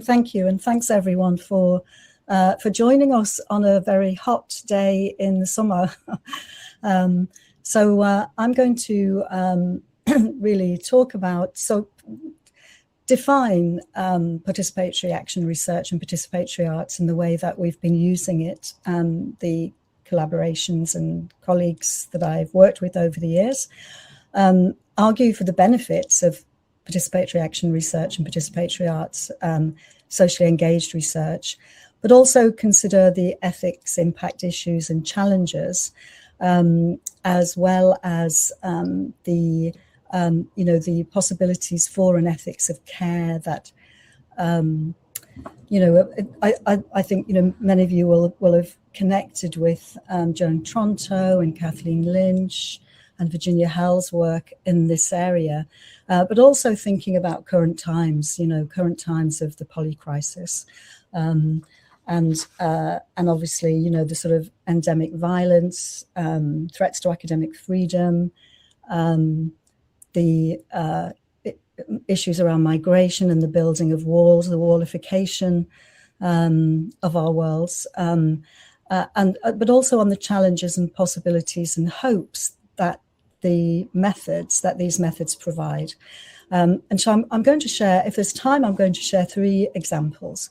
Thank you, and thanks everyone for joining us on a very hot day in the summer. I'm going to really talk about, define participatory action research and participatory arts in the way that we've been using it, the collaborations and colleagues that I've worked with over the years, argue for the benefits of participatory action research and participatory arts, socially engaged research, but also consider the ethics, impact issues and challenges, as well as the possibilities for an ethics of care that, I think, many of you will have connected with Joan Tronto and Kathleen Lynch and Virginia Hell's work in this area, but also thinking about current times of the polycrisis, and obviously, the sort of endemic violence, threats to academic freedom, the issues around migration and the building of walls, the wallification of our worlds, but also on the challenges and possibilities and hopes that these methods provide. And so I'm going to share, if there's time, I'm going to share 3 examples.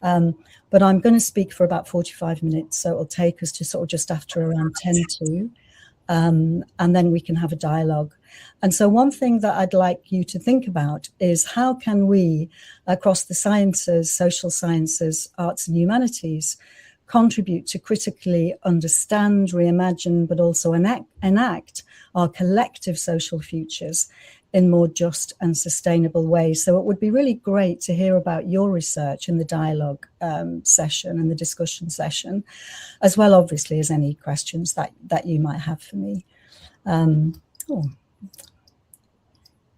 But I'm going to speak for about 45 minutes, so it'll take us to sort of just after around 10 to, and then we can have a dialogue. And so one thing that I'd like you to think about is how can we, across the sciences, social sciences, arts and humanities, contribute to critically understand, reimagine, but also enact our collective social futures in more just and sustainable ways. So it would be really great to hear about your research in the dialogue session and the discussion session, as well, obviously, as any questions that you might have for me.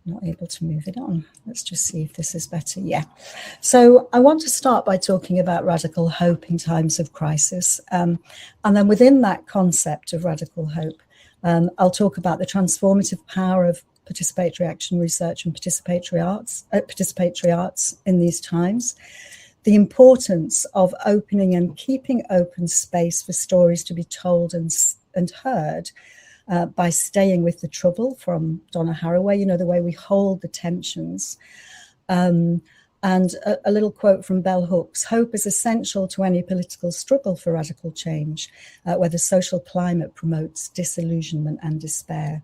Not able to move it on. Let's just see if this is better. Yeah. So I want to start by talking about radical hope in times of crisis. And then within that concept of radical hope, I'll talk about the transformative power of participatory action research and participatory arts in these times, the importance of opening and keeping open space for stories to be told and heard, by staying with the trouble from Donna Haraway, the way we hold the tensions. And a little quote from Bell Hooks: hope is essential to any political struggle for radical change, where the social climate promotes disillusionment and despair.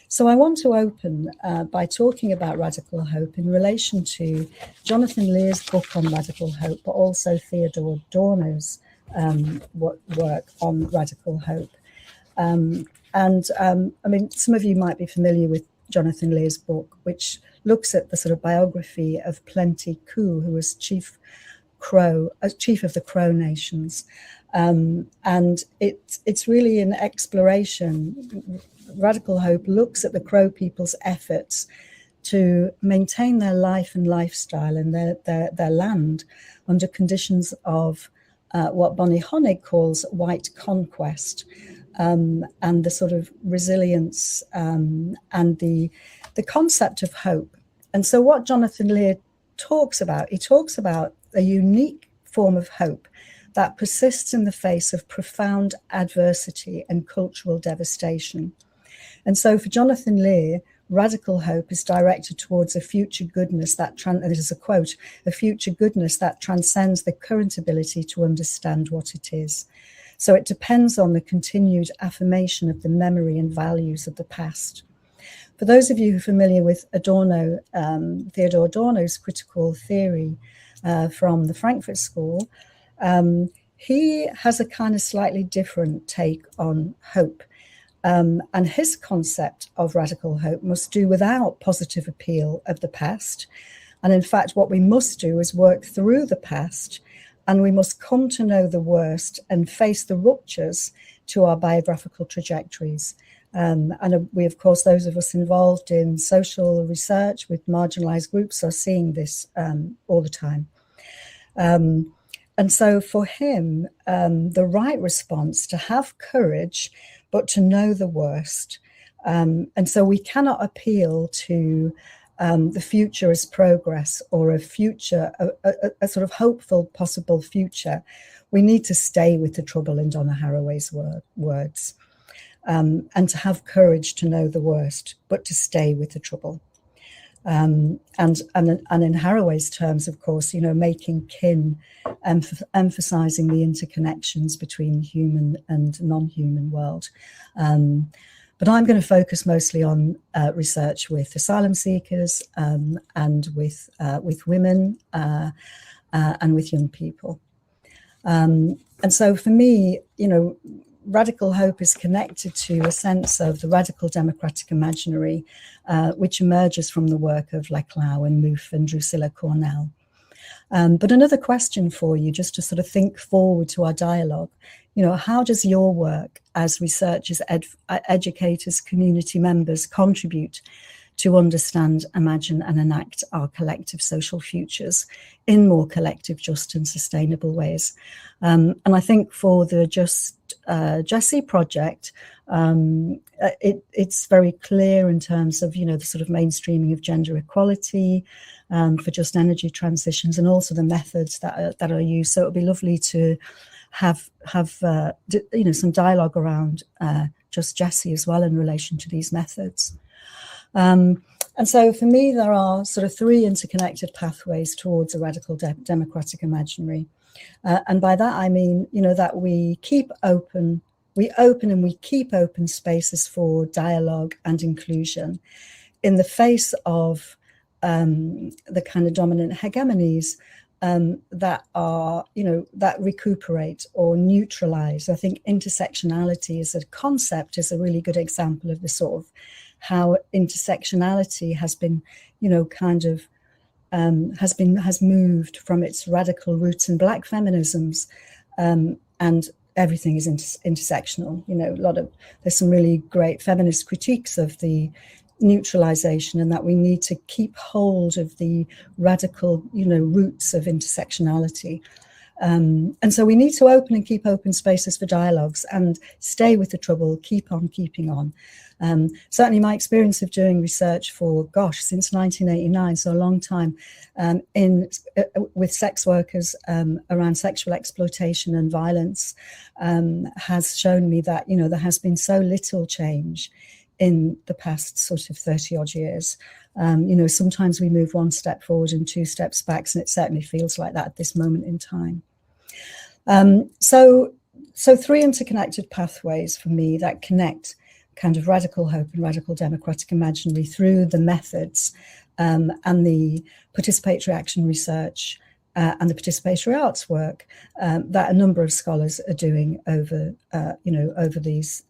So I want to open by talking about radical hope in relation to Jonathan Lear's book on radical hope, but also Theodore Adorno's work on radical hope. Some of you might be familiar with Jonathan Lear's book, which looks at the sort of biography of Plenty Coups, who was chief of the Crow nations. And it's really an exploration. Radical hope looks at the Crow people's efforts to maintain their life and lifestyle and their land under conditions of what Bonnie Honig calls white conquest. And the sort of resilience and the concept of hope. And so what Jonathan Lear talks about, he talks about a unique form of hope that persists in the face of profound adversity and cultural devastation. And so for Jonathan Lear, radical hope is directed towards a future goodness that, this is a quote, a future goodness that transcends the current ability to understand what it is. So it depends on the continued affirmation of the memory and values of the past. For those of you who are familiar with Adorno, Theodore Adorno's critical theory from the Frankfurt School, he has a kind of slightly different take on hope. And his concept of radical hope must do without positive appeal of the past. And in fact, what we must do is work through the past, and we must come to know the worst and face the ruptures to our biographical trajectories. And we, of course, those of us involved in social research with marginalised groups are seeing this all the time. And so for him, the right response to have courage, but to know the worst. And so we cannot appeal to the future as progress, or a future, a sort of hopeful possible future, we need to stay with the trouble, in Donna Haraway's words, and to have courage to know the worst, but to stay with the trouble. And in Haraway's terms, of course, making kin, emphasizing the interconnections between human and non-human world. But I'm going to focus mostly on research with asylum seekers, and with women, and with young people. And so for me, radical hope is connected to a sense of the radical democratic imaginary, which emerges from the work of Leclau and Mouffe and Drusilla Cornell. But another question for you, just to sort of think forward to our dialogue, how does your work as researchers, educators, community members contribute to understand, imagine and enact our collective social futures in more collective, just and sustainable ways? And I think for the Just Jessie project, it's very clear in terms of, the sort of mainstreaming of gender equality, for just energy transitions, and also the methods that are used. So it would be lovely to have some dialogue around Just Jessie as well in relation to these methods. And so for me, there are sort of three interconnected pathways towards a radical democratic imaginary. And by that, I mean, that we open and we keep open spaces for dialogue and inclusion in the face of the kind of dominant hegemonies that are, that recuperate or neutralize. I think intersectionality as a concept is a really good example of the sort of how intersectionality has been, has moved from its radical roots in Black feminisms, and everything is intersectional. There's some really great feminist critiques of the neutralization, and that we need to keep hold of the radical, roots of intersectionality. And so we need to open and keep open spaces for dialogues and stay with the trouble, keep on keeping on. Certainly my experience of doing research for, since 1989, so a long time, with sex workers around sexual exploitation and violence, has shown me that, there has been so little change in the past sort of 30 odd years. Sometimes we move one step forward and two steps back, and it certainly feels like that at this moment in time. So three interconnected pathways for me that connect kind of radical hope and radical democratic imaginary through the methods, and the participatory action research, and the participatory arts work that a number of scholars are doing over the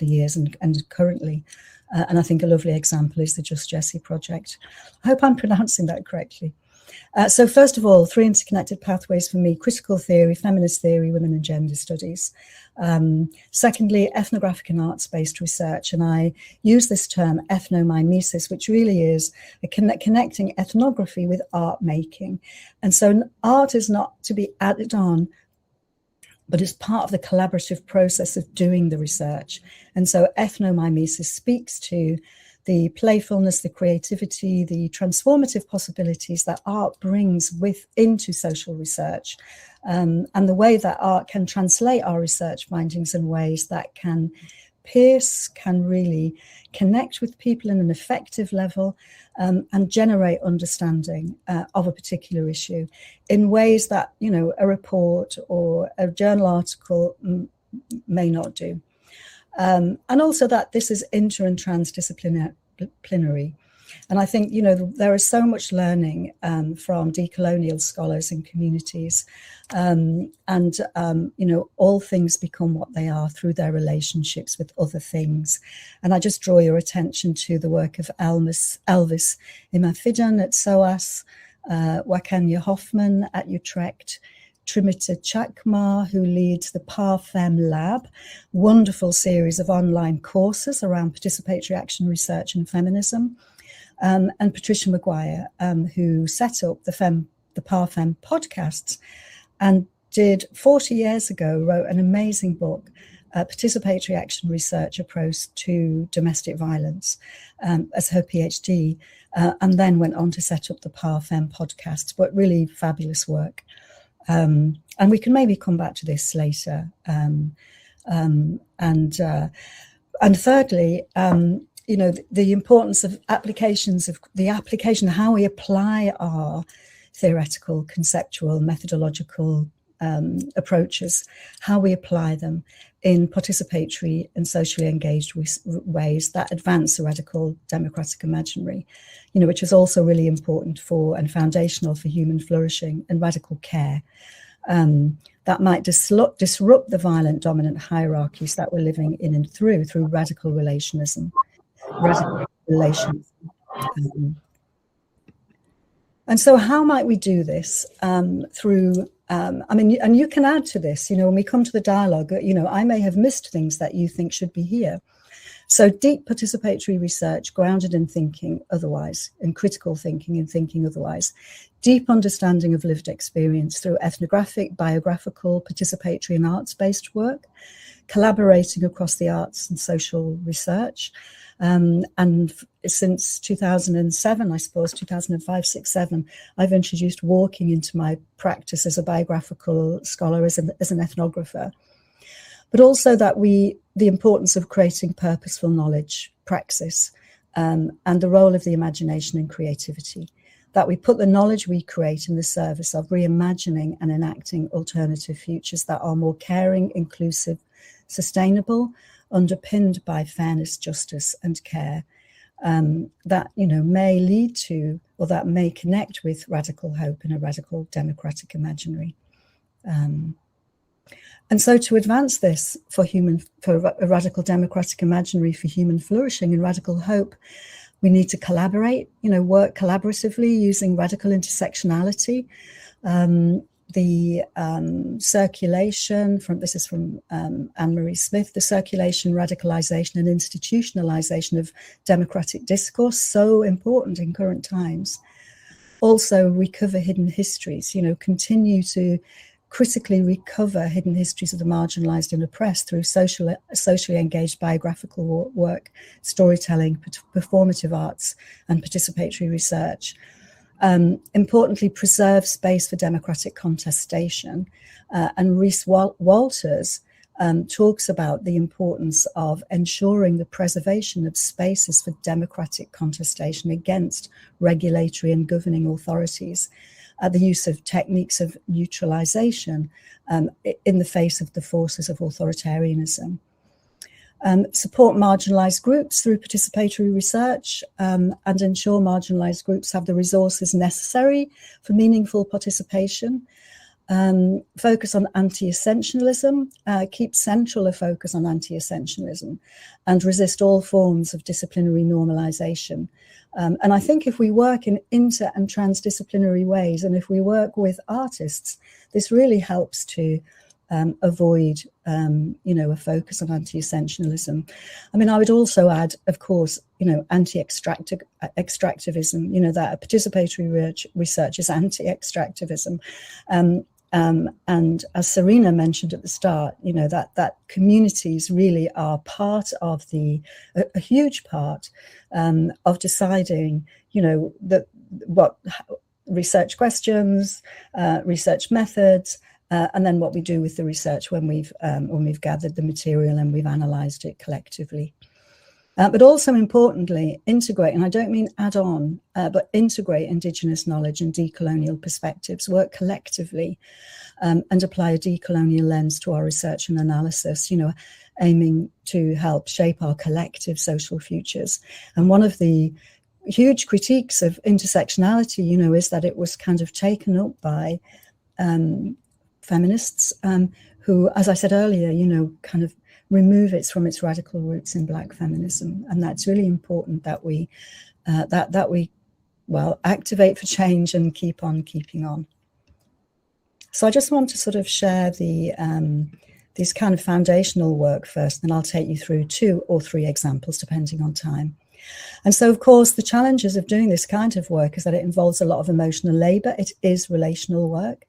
years and currently. And I think a lovely example is the Just Jessie project. I hope I'm pronouncing that correctly. So first of all, three interconnected pathways for me: critical theory, feminist theory, women and gender studies. Secondly, ethnographic and arts-based research. And I use this term ethnomimesis, which really is connecting ethnography with art making. And so art is not to be added on, but it's part of the collaborative process of doing the research. And so ethnomimesis speaks to the playfulness, the creativity, the transformative possibilities that art brings into social research, and the way that art can translate our research findings in ways that can pierce, can really connect with people in an effective level, and generate understanding of a particular issue in ways that, a report or a journal article may not do. And also that this is inter and transdisciplinary. And I think, there is so much learning from decolonial scholars and communities, and all things become what they are through their relationships with other things. And I just draw your attention to the work of Elvis Imafidon at SOAS, Wakanya Hoffman at Utrecht, Trimita Chakma, who leads the Parfem Lab, wonderful series of online courses around participatory action research and feminism, and Patricia Maguire, who set up the Parfem podcasts and did 40 years ago, wrote an amazing book participatory action research approach to domestic violence as her PhD, and then went on to set up the PARFEM podcast, but really fabulous work. And we can maybe come back to this later. And thirdly, the importance of applications, of the application, how we apply our theoretical, conceptual, methodological approaches, how we apply them in participatory and socially engaged ways that advance the radical democratic imaginary, which is also really important for and foundational for human flourishing and radical care. That might disrupt the violent dominant hierarchies that we're living in and through radical relationism. And so how might we do this through, and you can add to this, when we come to the dialogue, I may have missed things that you think should be here. So deep participatory research grounded in thinking otherwise, in critical thinking and thinking otherwise, deep understanding of lived experience through ethnographic, biographical, participatory and arts-based work, collaborating across the arts and social research. And since 2007, I suppose, 2005, 6, 7, I've introduced walking into my practice as a biographical scholar, as an ethnographer. But also the importance of creating purposeful knowledge, praxis, and the role of the imagination and creativity, that we put the knowledge we create in the service of reimagining and enacting alternative futures that are more caring, inclusive, sustainable, underpinned by fairness, justice and care, that may lead to, or that may connect with radical hope in a radical democratic imaginary. And so to advance this for a radical democratic imaginary for human flourishing and radical hope, we need to collaborate, work collaboratively using radical intersectionality. The circulation this is from Anne-Marie Smith, the circulation, radicalization and institutionalization of democratic discourse, so important in current times. Also recover hidden histories, continue to critically recover hidden histories of the marginalized and oppressed through socially engaged biographical work, storytelling, performative arts and participatory research. Importantly, preserve space for democratic contestation. And Rhys Walters talks about the importance of ensuring the preservation of spaces for democratic contestation against regulatory and governing authorities, the use of techniques of neutralization in the face of the forces of authoritarianism. Support marginalised groups through participatory research and ensure marginalised groups have the resources necessary for meaningful participation. Focus on anti-essentialism, keep central a focus on anti-essentialism and resist all forms of disciplinary normalisation. And I think if we work in inter and transdisciplinary ways, and if we work with artists, this really helps to avoid, a focus on anti-essentialism. I would also add, of course, anti-extractivism, that a participatory research is anti-extractivism. And as Serena mentioned at the start, that communities really are part of a huge part of deciding, what research questions, research methods, and then what we do with the research when we've gathered the material and we've analysed it collectively. But also importantly, integrate, and I don't mean add on, but integrate Indigenous knowledge and decolonial perspectives, work collectively and apply a decolonial lens to our research and analysis, aiming to help shape our collective social futures. And one of the huge critiques of intersectionality, is that it was kind of taken up by feminists who, as I said earlier, kind of remove it from its radical roots in Black feminism. And that's really important that we activate for change and keep on keeping on. So I just want to sort of share these kind of foundational work first, and I'll take you through 2 or 3 examples depending on time. And so, of course, the challenges of doing this kind of work is that it involves a lot of emotional labor. It is relational work.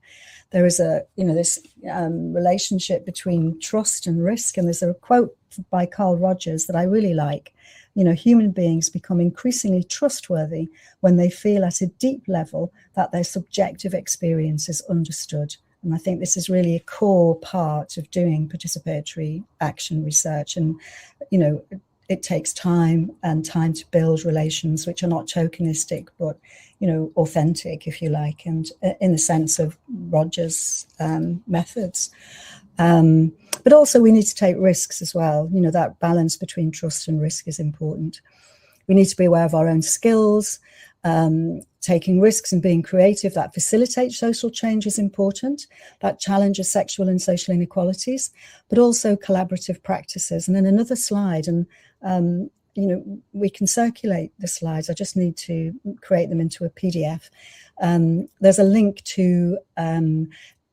there is a, this relationship between trust and risk. And there's a quote by Carl Rogers that I really like. Human beings become increasingly trustworthy when they feel at a deep level that their subjective experience is understood. And I think this is really a core part of doing participatory action research. And, it takes time to build relations which are not tokenistic, but, authentic, if you like, and in the sense of Rogers' methods. But also we need to take risks as well. That balance between trust and risk is important. We need to be aware of our own skills. Taking risks and being creative that facilitates social change is important. That challenges sexual and social inequalities, but also collaborative practices. And then another slide, and we can circulate the slides. I just need to create them into a PDF. There's a link to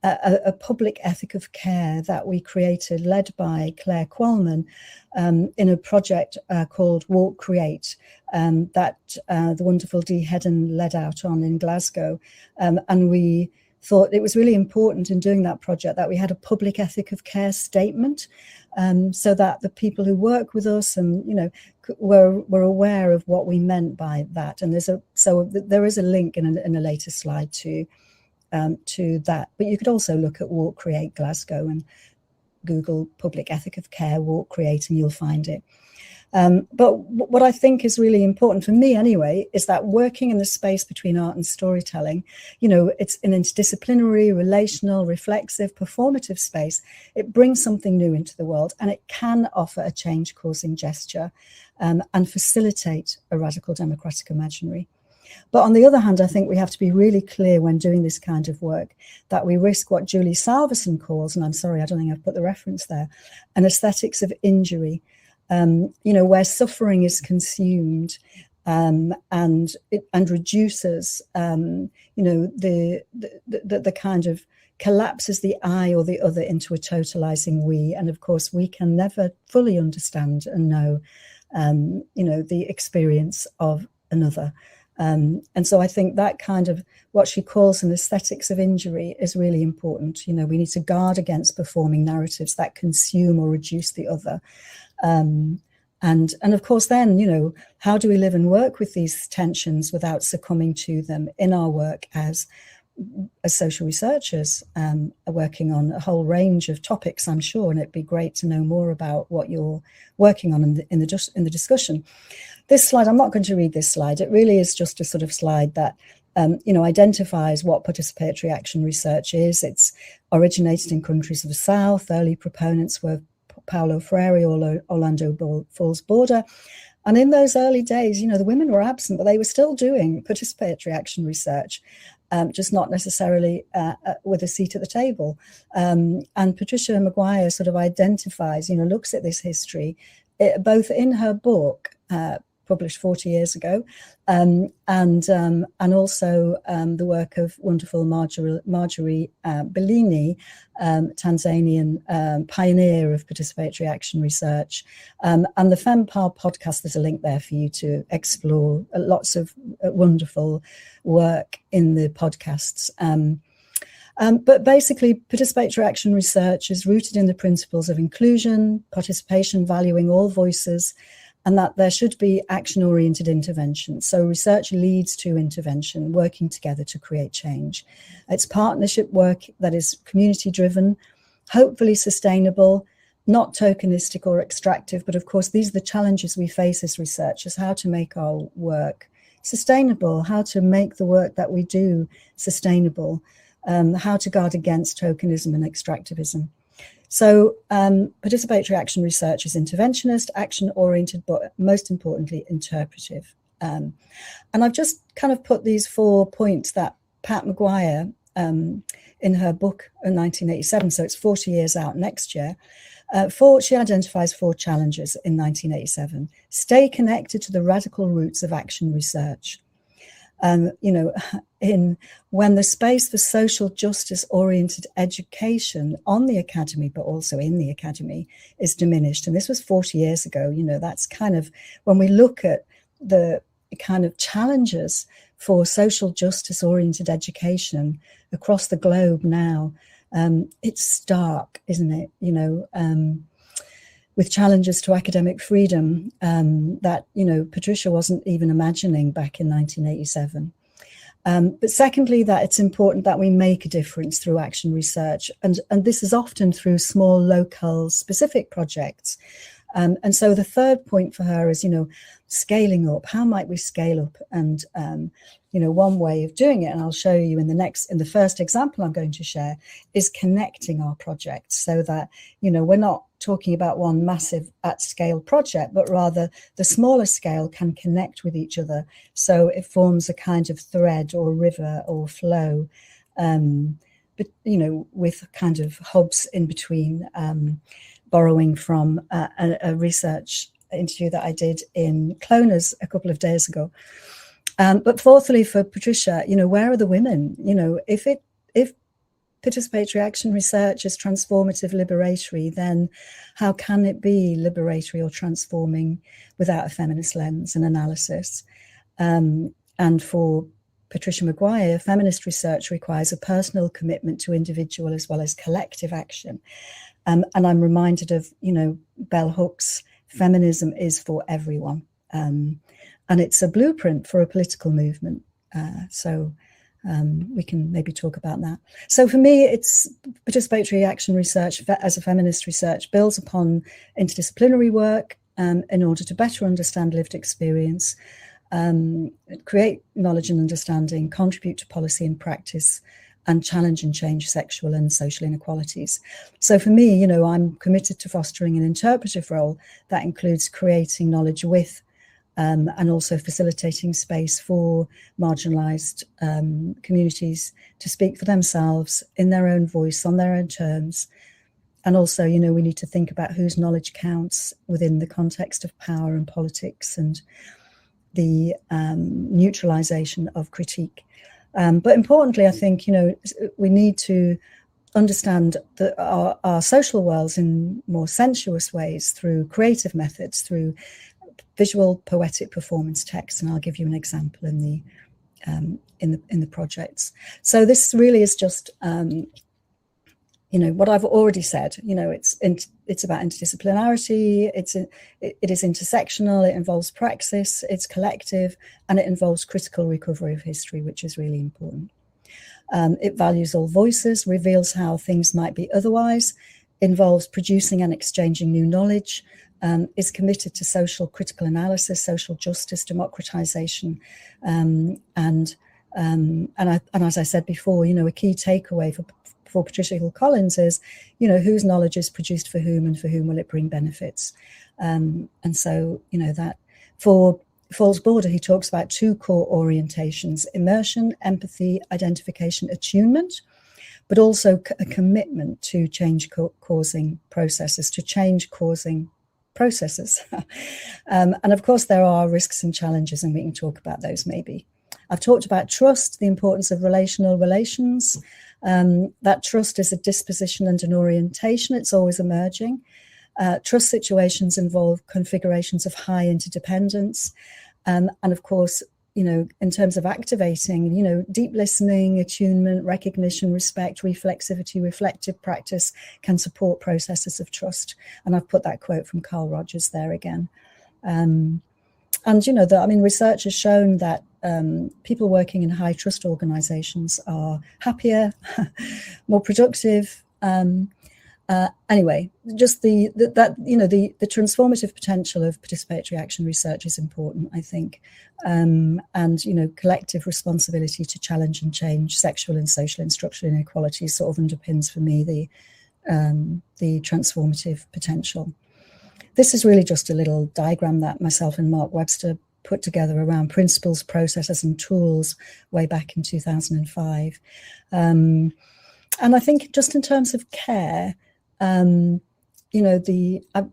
a public ethic of care that we created, led by Claire Qualman, in a project called Walk Create, that the wonderful Dee Hedden led out on in Glasgow. And we thought it was really important in doing that project that we had a public ethic of care statement, so that the people who work with us and were aware of what we meant by that. And there is a link in a later slide to that. But you could also look at Walk Create Glasgow and Google public ethic of care, Walk Create, and you'll find it. But what I think is really important for me anyway, is that working in the space between art and storytelling, it's an interdisciplinary, relational, reflexive, performative space. It brings something new into the world, and it can offer a change-causing gesture and facilitate a radical democratic imaginary. But on the other hand, I think we have to be really clear when doing this kind of work that we risk what Julie Salverson calls, and I'm sorry, I don't think I've put the reference there, an aesthetics of injury, where suffering is consumed and reduces, the kind of collapses the I or the other into a totalizing we. And of course, we can never fully understand and know, the experience of another. And so I think that kind of what she calls an aesthetics of injury is really important. We need to guard against performing narratives that consume or reduce the other. And of course, then, how do we live and work with these tensions without succumbing to them in our work as social researchers, are working on a whole range of topics, I'm sure, and it'd be great to know more about what you're working on in the discussion. This slide, I'm not going to read this slide. It really is just a sort of slide that, identifies what participatory action research is. It's originated in countries of the South. Early proponents were Paulo Freire, Orlando Falls Border. And in those early days, the women were absent, but they were still doing participatory action research, just not necessarily with a seat at the table. And Patricia Maguire sort of identifies, looks at this history, both in her book, published 40 years ago, and also the work of wonderful Marjorie Bellini, Tanzanian pioneer of participatory action research. And the FemPower podcast, there's a link there for you to explore lots of wonderful work in the podcasts. But basically, participatory action research is rooted in the principles of inclusion, participation, valuing all voices, and that there should be action-oriented intervention. So research leads to intervention, working together to create change. It's partnership work that is community-driven, hopefully sustainable, not tokenistic or extractive, but of course, these are the challenges we face as researchers, how to make our work sustainable, how to make the work that we do sustainable, how to guard against tokenism and extractivism. So participatory action research is interventionist, action-oriented, but most importantly, interpretive. And I've just kind of put these 4 points that Pat Maguire, in her book in 1987, so it's 40 years out next year, she identifies 4 challenges in 1987. Stay connected to the radical roots of action research. When the space for social justice-oriented education on the academy, but also in the academy, is diminished. And this was 40 years ago. That's kind of, when we look at the kind of challenges for social justice-oriented education across the globe now, it's stark, isn't it? You know, with challenges to academic freedom that, you know, Patricia wasn't even imagining back in 1987. But secondly, that it's important that we make a difference through action research. And this is often through small, local, specific projects. And so the third point for her is, you know, scaling up. How might we scale up? And, you know, one way of doing it, and I'll show you in the first example I'm going to share, is connecting our projects so that, you know, we're not talking about one massive at-scale project, but rather the smaller scale can connect with each other. So it forms a kind of thread or river or flow, but, you know, with kind of hubs in between, borrowing from a research interview that I did in Cloners a couple of days ago. But fourthly, for Patricia, you know, where are the women? You know, if participatory action research is transformative, liberatory, then how can it be liberatory or transforming without a feminist lens and analysis? And for Patricia Maguire, feminist research requires a personal commitment to individual as well as collective action. And I'm reminded of, you know, Bell Hooks' feminism is for everyone. And it's a blueprint for a political movement. So we can maybe talk about that. So for me, it's participatory action research as a feminist research builds upon interdisciplinary work in order to better understand lived experience, create knowledge and understanding, contribute to policy and practice, and challenge and change sexual and social inequalities. So for me, you know, I'm committed to fostering an interpretive role that includes creating knowledge with and also facilitating space for marginalised communities to speak for themselves in their own voice, on their own terms. And also, you know, we need to think about whose knowledge counts within the context of power and politics and the neutralisation of critique. But importantly, I think, you know, we need to understand our social worlds in more sensuous ways through creative methods, through visual poetic performance text, and I'll give you an example in the projects. So this really is just you know, what I've already said. You know, it's about interdisciplinarity, it is intersectional, it involves praxis, it's collective, and it involves critical recovery of history, which is really important. It values all voices, reveals how things might be otherwise, involves producing and exchanging new knowledge, is committed to social critical analysis, social justice, democratization, and as I said before, you know, a key takeaway for Patricia Hill-Collins is, you know, whose knowledge is produced for whom and for whom will it bring benefits. And so, you know, that for Falls Border, he talks about two core orientations: immersion, empathy, identification, attunement, but also a commitment to change causing processes, and of course, there are risks and challenges, and we can talk about those maybe. I've talked about trust, the importance of relational relations. That trust is a disposition and an orientation. It's always emerging. Trust situations involve configurations of high interdependence. And of course, you know, in terms of activating, you know, deep listening, attunement, recognition, respect, reflexivity, reflective practice can support processes of trust. And I've put that quote from Carl Rogers there again. And, you know, research has shown that people working in high trust organizations are happier, more productive. Anyway, just the transformative potential of participatory action research is important, I think. And, you know, collective responsibility to challenge and change sexual and social and structural inequalities sort of underpins for me the transformative potential. This is really just a little diagram that myself and Mark Webster put together around principles, processes and tools way back in 2005. And I think just in terms of care, you know,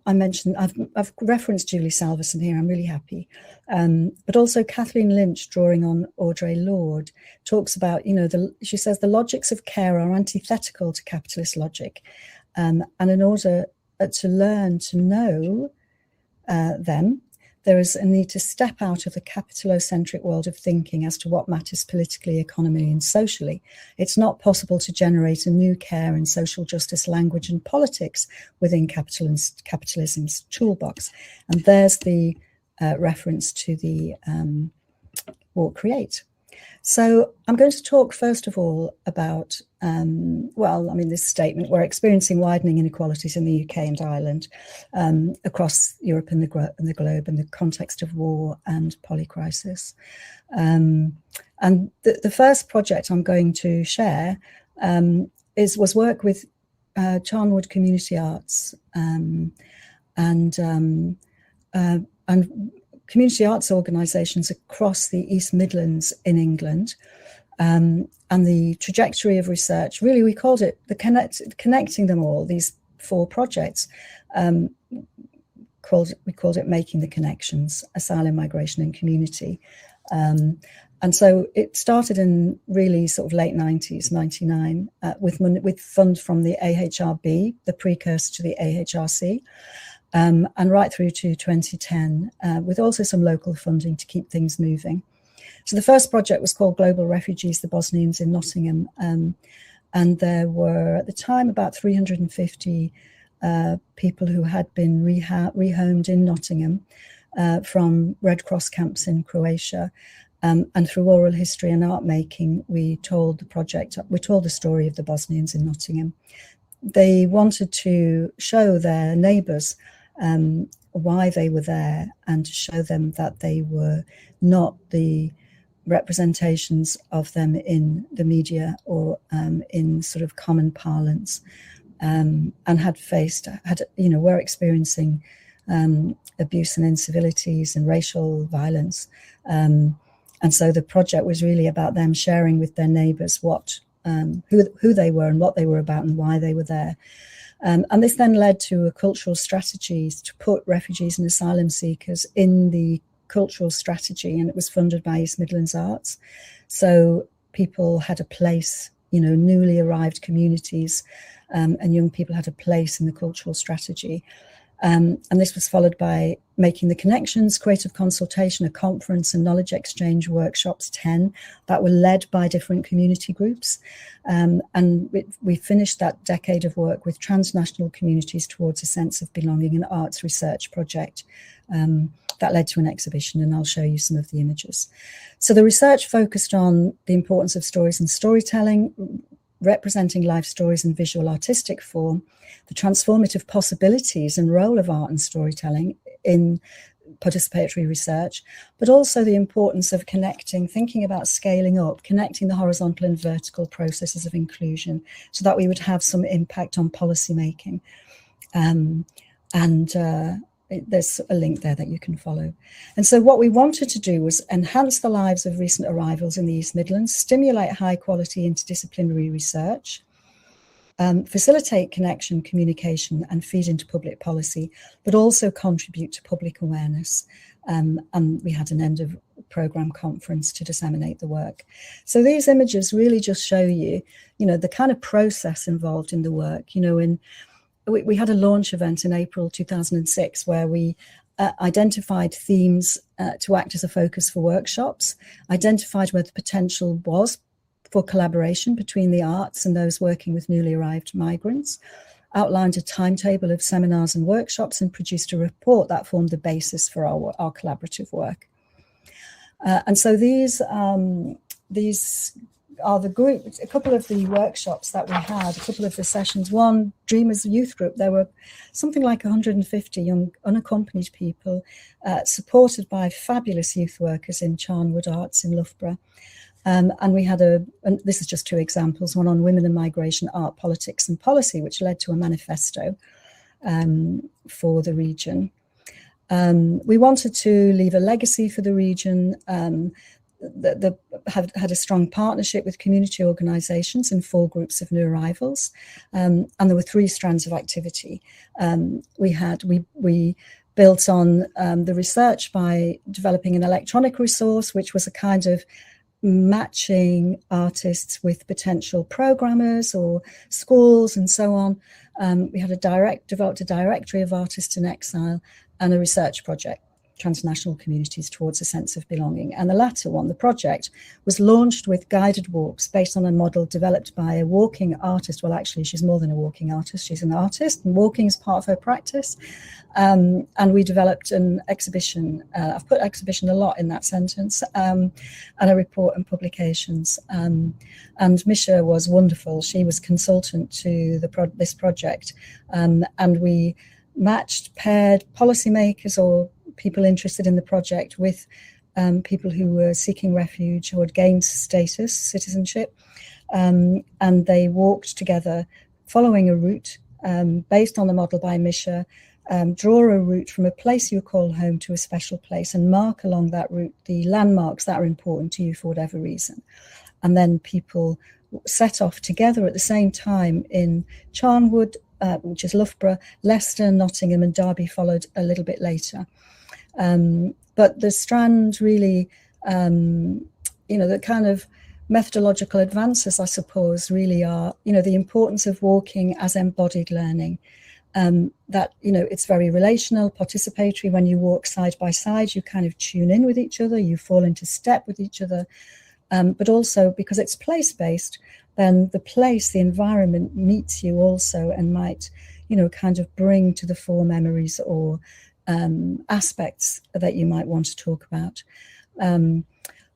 I mentioned, I've referenced Julie Salverson here, I'm really happy. But also Kathleen Lynch, drawing on Audre Lorde, talks about, you know, she says the logics of care are antithetical to capitalist logic. And in order to learn to know them, there is a need to step out of the capitalocentric world of thinking as to what matters politically, economically, and socially. It's not possible to generate a new care and social justice language and politics within capitalism's toolbox. And there's the reference to the Walk Create. So I'm going to talk first of all about, this statement, we're experiencing widening inequalities in the UK and Ireland, across Europe and the globe in the context of war and polycrisis. And the first project I'm going to share was work with Charnwood Community Arts and community arts organisations across the East Midlands in England, and the trajectory of research. Really, we called it connecting them all. These 4 projects, we called it Making the Connections: Asylum, Migration, and Community. And so it started in really sort of late 90s, 99, with funds from the AHRB, the precursor to the AHRC. And right through to 2010, with also some local funding to keep things moving. So the first project was called Global Refugees, the Bosnians in Nottingham. And there were, at the time, about 350 people who had been rehomed in Nottingham from Red Cross camps in Croatia. And through oral history and art making, we told the story of the Bosnians in Nottingham. They wanted to show their neighbours why they were there, and to show them that they were not the representations of them in the media or in sort of common parlance, and were experiencing abuse and incivilities and racial violence. And so the project was really about them sharing with their neighbours who they were and what they were about and why they were there. And this then led to a cultural strategies to put refugees and asylum seekers in the cultural strategy, and it was funded by East Midlands Arts. So people had a place, newly arrived communities and young people had a place in the cultural strategy. And this was followed by Making the Connections, creative consultation, a conference and knowledge exchange workshops, 10, that were led by different community groups. And we finished that decade of work with transnational communities towards a sense of belonging, an arts research project that led to an exhibition, and I'll show you some of the images. So the research focused on the importance of stories and storytelling, representing life stories in visual artistic form, the transformative possibilities and role of art and storytelling in participatory research, but also the importance of connecting, thinking about scaling up, connecting the horizontal and vertical processes of inclusion so that we would have some impact on policy making. There's a link there that you can follow. And so what we wanted to do was enhance the lives of recent arrivals in the East Midlands, stimulate high quality interdisciplinary research, facilitate connection, communication, and feed into public policy, but also contribute to public awareness. And we had an end of programme conference to disseminate the work. So these images really just show you, the kind of process involved in the work. We had a launch event in April 2006 where we identified themes to act as a focus for workshops, identified where the potential was for collaboration between the arts and those working with newly arrived migrants, outlined a timetable of seminars and workshops, and produced a report that formed the basis for our collaborative work. And so these are the groups, a couple of the workshops that we had, a couple of the sessions. One, Dreamers Youth Group, there were something like 150 young unaccompanied people supported by fabulous youth workers in Charnwood Arts in Loughborough. And we had and this is just 2 examples, one on women and migration, art, politics and policy, which led to a manifesto for the region. We wanted to leave a legacy for the region, had a strong partnership with community organisations in 4 groups of new arrivals, and there were 3 strands of activity. We built on the research by developing an electronic resource, which was a kind of matching artists with potential programmers or schools and so on. We had developed a directory of artists in exile and a research project transnational communities towards a sense of belonging. And the latter one, the project, was launched with guided walks based on a model developed by a walking artist. Well, actually, she's more than a walking artist. She's an artist, and walking is part of her practice. And we developed an exhibition. I've put exhibition a lot in that sentence, and a report and publications. And Misha was wonderful. She was consultant to this project, and we paired policymakers or people interested in the project with people who were seeking refuge, who had gained status, citizenship, and they walked together following a route based on the model by Misha. Draw a route from a place you call home to a special place and mark along that route the landmarks that are important to you for whatever reason. And then people set off together at the same time in Charnwood, which is Loughborough, Leicester, Nottingham, and Derby followed a little bit later. But the strand really, the kind of methodological advances, I suppose, really are, the importance of walking as embodied learning. That, it's very relational, participatory. When you walk side by side, you kind of tune in with each other, you fall into step with each other. But also because it's place-based, then the environment meets you also and might, kind of bring to the fore memories or aspects that you might want to talk about.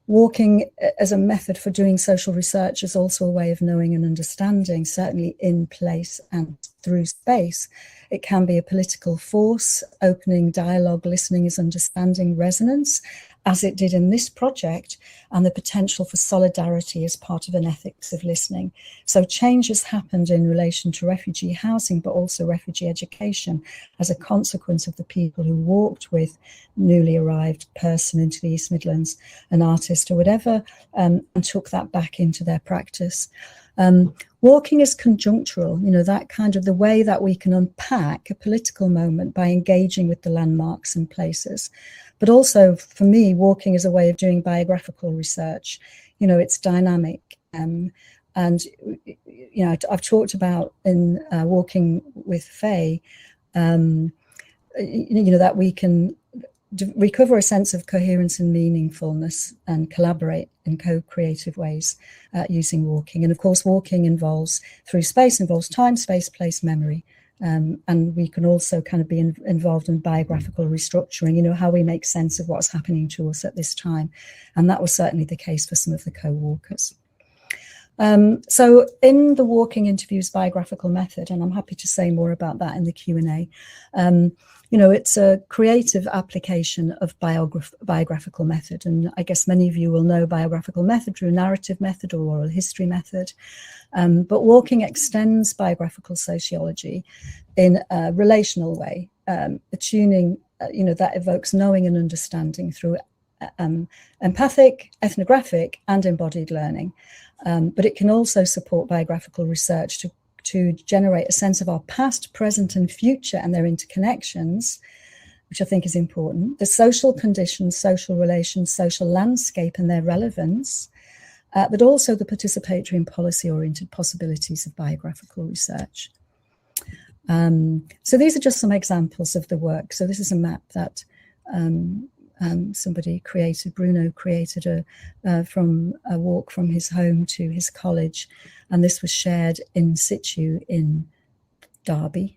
Walking as a method for doing social research is also a way of knowing and understanding, certainly in place and through space. It can be a political force, opening dialogue, listening is understanding, resonance, as it did in this project, and the potential for solidarity as part of an ethics of listening. So change has happened in relation to refugee housing, but also refugee education as a consequence of the people who walked with newly arrived person into the East Midlands, an artist or whatever, and took that back into their practice. Walking is conjunctural, that kind of the way that we can unpack a political moment by engaging with the landmarks and places. But also, for me, walking is a way of doing biographical research. It's dynamic. I've talked about in Walking with Faye, that we can recover a sense of coherence and meaningfulness and collaborate in co-creative ways using walking. And of course, walking involves time, space, place, memory. And we can also kind of be involved in biographical restructuring, how we make sense of what's happening to us at this time. And that was certainly the case for some of the co-walkers. So in the walking interviews biographical method, and I'm happy to say more about that in the Q&A, it's a creative application of biographical method. And I guess many of you will know biographical method through narrative method or oral history method. But walking extends biographical sociology in a relational way, attuning, that evokes knowing and understanding through empathic, ethnographic, and embodied learning. But it can also support biographical research to generate a sense of our past, present, and future and their interconnections, which I think is important, the social conditions, social relations, social landscape and their relevance, but also the participatory and policy-oriented possibilities of biographical research. So these are just some examples of the work. So this is a map that somebody created, Bruno created from a walk from his home to his college. And this was shared in situ in Derby,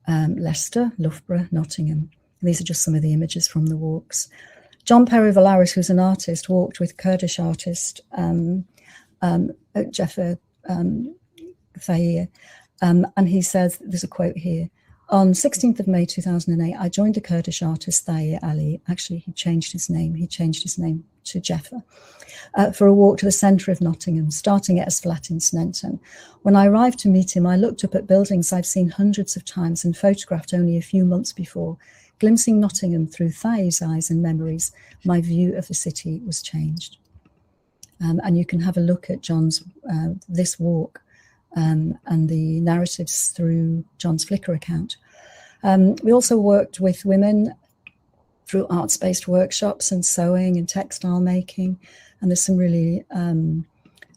Leicester, Loughborough, Nottingham. And these are just some of the images from the walks. John Perry Valaris, who's an artist, walked with Kurdish artist Jeffer Thayer. And he says, there's a quote here, on 16th of May 2008, I joined the Kurdish artist Thayer Ali. Actually, he changed his name. He changed his name to Jeffer for a walk to the centre of Nottingham, starting at his flat in Sneinton. When I arrived to meet him, I looked up at buildings I've seen hundreds of times and photographed only a few months before. Glimpsing Nottingham through Thayer's eyes and memories, my view of the city was changed. And you can have a look at John's, this walk, and the narratives through John's Flickr account. We also worked with women through arts-based workshops and sewing and textile making. And there's some really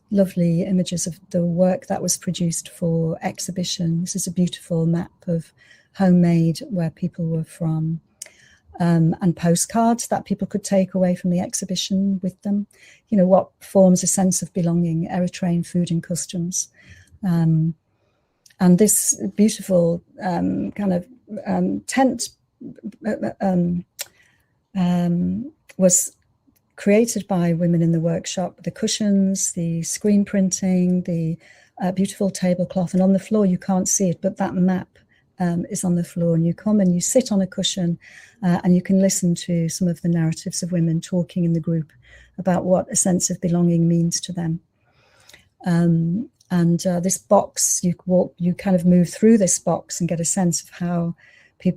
lovely images of the work that was produced for exhibition. This is a beautiful map of homemade where people were from. and postcards that people could take away from the exhibition with them. You know, what forms a sense of belonging, Eritrean food and customs. And this beautiful kind of tent was created by women in the workshop. The cushions, the screen printing, the beautiful tablecloth, and on the floor you can't see it, but that map is on the floor, and you come and you sit on a cushion and you can listen to some of the narratives of women talking in the group about what a sense of belonging means to them. This box, you kind of move through this box and get a sense of how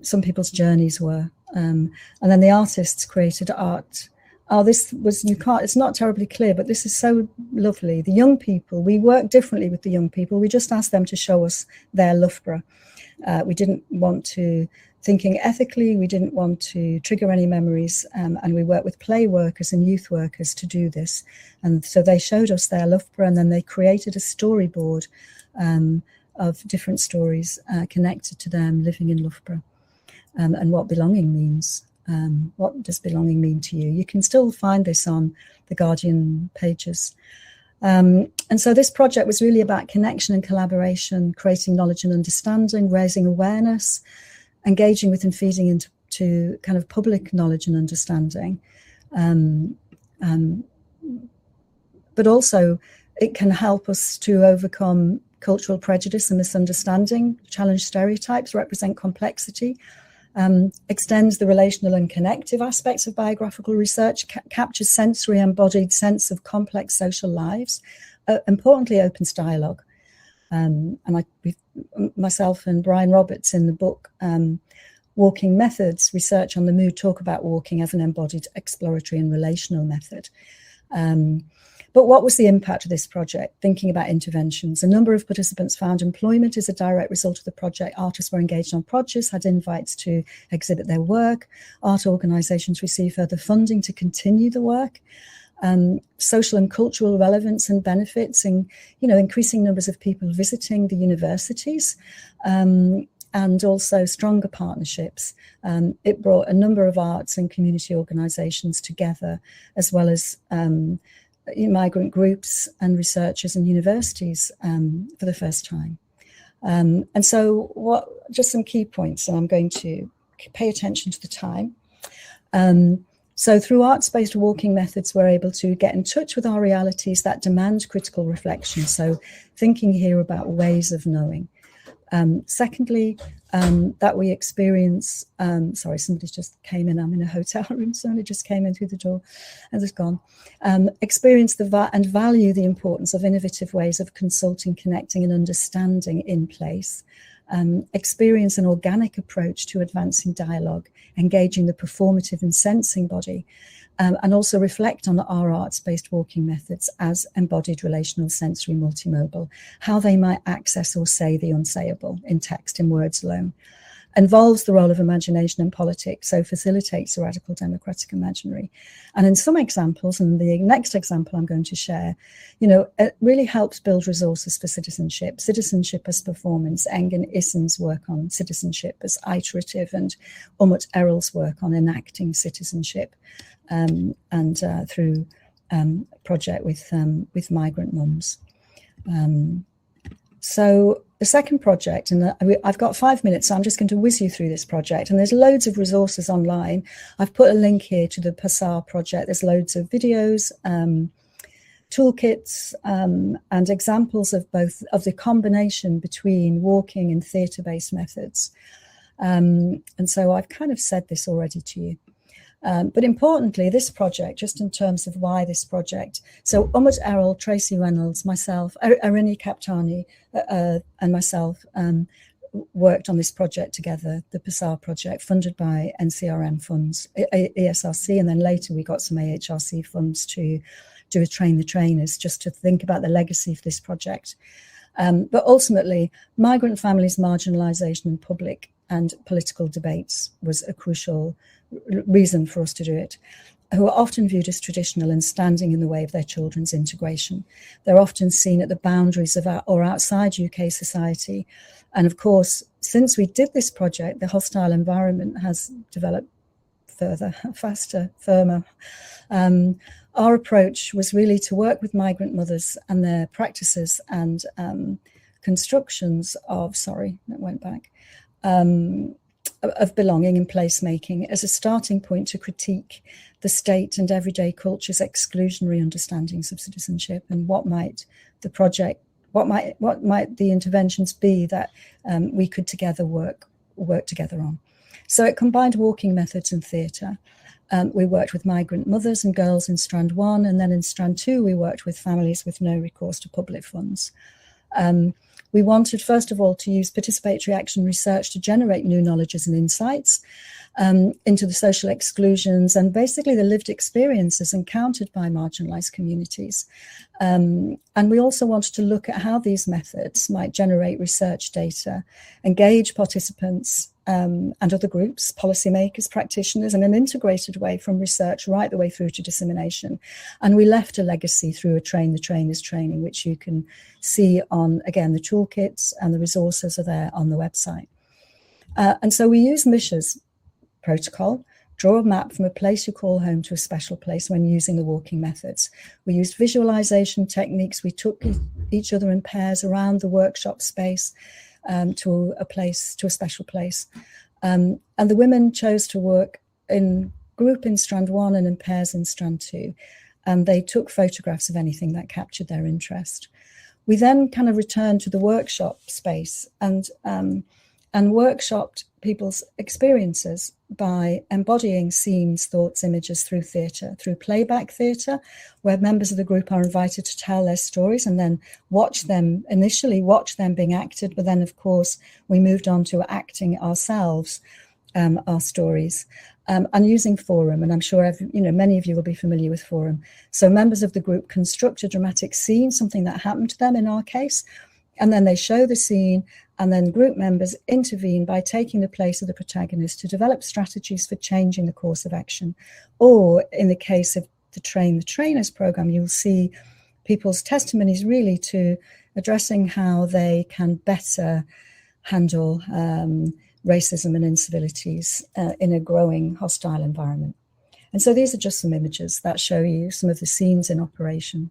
some people's journeys were. And then the artists created art. It's not terribly clear, but this is so lovely. The young people, we work differently with the young people. We just asked them to show us their Loughborough. We didn't want to, thinking ethically, we didn't want to trigger any memories, and we worked with play workers and youth workers to do this. And so they showed us their Loughborough, and then they created a storyboard of different stories connected to them living in Loughborough, and what belonging means. What does belonging mean to you? You can still find this on the Guardian pages. And so this project was really about connection and collaboration, creating knowledge and understanding, raising awareness, engaging with and feeding into kind of public knowledge and understanding. But also it can help us to overcome cultural prejudice and misunderstanding, challenge stereotypes, represent complexity, extends the relational and connective aspects of biographical research, captures sensory embodied sense of complex social lives, importantly opens dialogue. And myself and Brian Roberts in the book, Walking Methods, Research on the Mood, talk about walking as an embodied exploratory and relational method. But what was the impact of this project? Thinking about interventions. A number of participants found employment as a direct result of the project. Artists were engaged on projects, had invites to exhibit their work. Art organisations received further funding to continue the work. Social and cultural relevance and benefits, and increasing numbers of people visiting the universities, and also stronger partnerships. It brought a number of arts and community organisations together, as well as migrant groups and researchers and universities for the first time. And so just some key points, and I'm going to pay attention to the time. So through arts-based walking methods, we're able to get in touch with our realities that demand critical reflection. So thinking here about ways of knowing. Secondly, that we experience, sorry, somebody just came in. I'm in a hotel room, somebody just came in through the door and is gone. Experience and value the importance of innovative ways of consulting, connecting and understanding in place. Experience an organic approach to advancing dialogue, engaging the performative and sensing body, and also reflect on our arts-based walking methods as embodied relational sensory multimodal, how they might access or say the unsayable in text, in words alone. Involves the role of imagination and politics, so facilitates a radical democratic imaginary. And in some examples, and the next example I'm going to share, it really helps build resources for citizenship as performance, Engin Issen's work on citizenship as iterative, and Umut Erol's work on enacting citizenship, and through a project with migrant mums. So the second project, and I've got 5 minutes, so I'm just going to whiz you through this project. And there's loads of resources online. I've put a link here to the PASAR project. There's loads of videos, toolkits, and examples of both of the combination between walking and theatre-based methods. And so I've kind of said this already to you. But importantly, this project, just in terms of why this project, so Umut Erol, Tracy Reynolds, myself, Arini Kaptani, and myself worked on this project together, the PASAR project, funded by NCRM funds, ESRC, and then later we got some AHRC funds to do a Train the Trainers, just to think about the legacy of this project. But ultimately, migrant families' marginalisation in public and political debates was a crucial reason for us to do it, who are often viewed as traditional and standing in the way of their children's integration. They're often seen at the boundaries of or outside UK society. And of course, since we did this project, the hostile environment has developed further, faster, firmer. Our approach was really to work with migrant mothers and their practices and constructions of, of belonging and placemaking as a starting point to critique the state and everyday culture's exclusionary understandings of citizenship, and what might the project, what might the interventions be that we could together work together on. So it combined walking methods and theatre. We worked with migrant mothers and girls in Strand 1, and then in Strand 2 we worked with families with no recourse to public funds. We wanted, first of all, to use participatory action research to generate new knowledges and insights into the social exclusions and basically the lived experiences encountered by marginalised communities. And we also wanted to look at how these methods might generate research data, engage participants and other groups, policymakers, practitioners, in an integrated way from research right the way through to dissemination. And we left a legacy through a Train the Trainers training, which you can see on, again, the toolkits, and the resources are there on the website. And so we use Misha's protocol, draw a map from a place you call home to a special place when using the walking methods. We used visualization techniques. We took each other in pairs around the workshop space to a special place. And the women chose to work in group in Strand 1 and in pairs in Strand 2. And they took photographs of anything that captured their interest. We then kind of returned to the workshop space and workshopped people's experiences by embodying scenes, thoughts, images through theatre, through playback theatre, where members of the group are invited to tell their stories and then initially watch them being acted, but then of course we moved on to acting ourselves, our stories, and using Forum. And I'm sure many of you will be familiar with Forum. So members of the group construct a dramatic scene, something that happened to them in our case, and then they show the scene, and then group members intervene by taking the place of the protagonist to develop strategies for changing the course of action. Or in the case of the Train the Trainers program, you'll see people's testimonies really to addressing how they can better handle racism and incivilities in a growing hostile environment. And so these are just some images that show you some of the scenes in operation.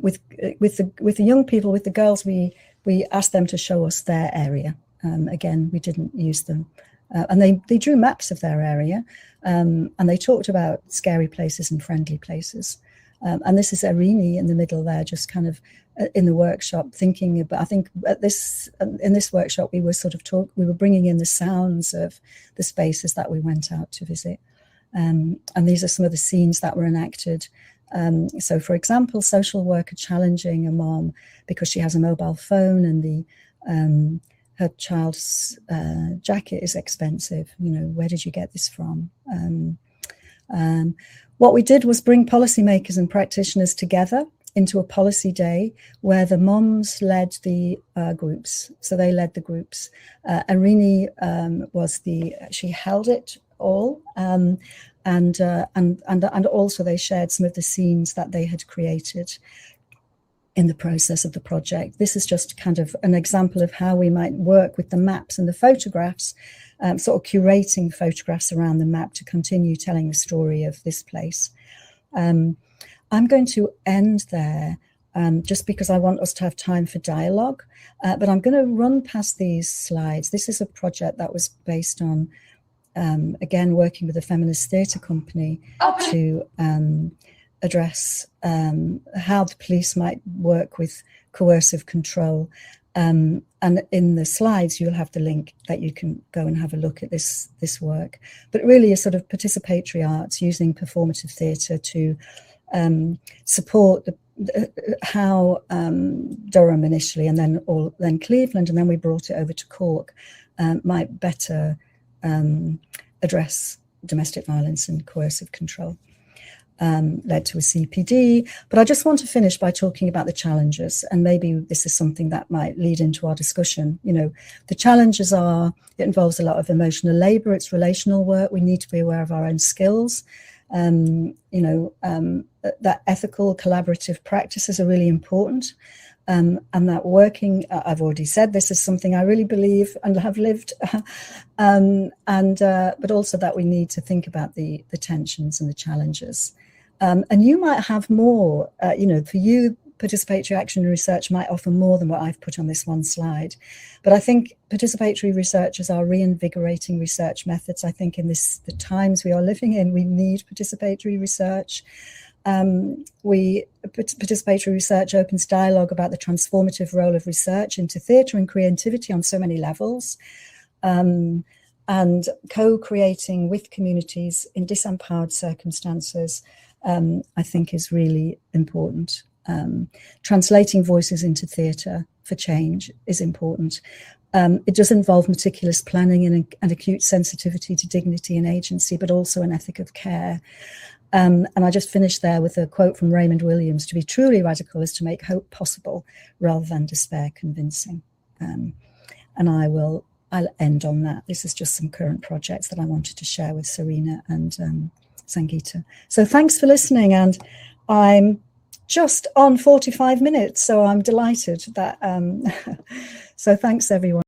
With the young people, with the girls, we asked them to show us their area. Again, we didn't use them. And they drew maps of their area, and they talked about scary places and friendly places. And this is Irini in the middle there, just kind of in the workshop thinking about, I think in this workshop, we were bringing in the sounds of the spaces that we went out to visit. And these are some of the scenes that were enacted. So, for example, social worker challenging a mom because she has a mobile phone and her child's jacket is expensive. Where did you get this from? What we did was bring policymakers and practitioners together into a policy day where the moms led the groups. So they led the groups. Irini she held it all. And also they shared some of the scenes that they had created in the process of the project. This is just kind of an example of how we might work with the maps and the photographs, sort of curating photographs around the map to continue telling the story of this place. I'm going to end there just because I want us to have time for dialogue, but I'm going to run past these slides. This is a project that was based on again, working with a feminist theatre company to address how the police might work with coercive control. And in the slides, you'll have the link that you can go and have a look at this work. But really a sort of participatory arts using performative theatre to support how Durham initially, and then Cleveland, and then we brought it over to Cork, might better address domestic violence and coercive control, led to a CPD. But I just want to finish by talking about the challenges, and maybe this is something that might lead into our discussion. The challenges are, it involves a lot of emotional labour, it's relational work, we need to be aware of our own skills. That ethical collaborative practices are really important. and that working, I've already said this is something I really believe and have lived, but also that we need to think about the tensions and the challenges. And you might have more, for you, participatory action research might offer more than what I've put on this one slide. But I think participatory researchers are reinvigorating research methods. I think in the times we are living in, we need participatory research. Participatory research opens dialogue about the transformative role of research into theatre and creativity on so many levels, and co-creating with communities in disempowered circumstances, I think is really important. Translating voices into theatre for change is important. It does involve meticulous planning and acute sensitivity to dignity and agency, but also an ethic of care. And I just finished there with a quote from Raymond Williams: "To be truly radical is to make hope possible rather than despair convincing." And I'll end on that. This is just some current projects that I wanted to share with Serena and Sangeeta. So thanks for listening, and I'm just on 45 minutes, so I'm delighted that, so thanks everyone.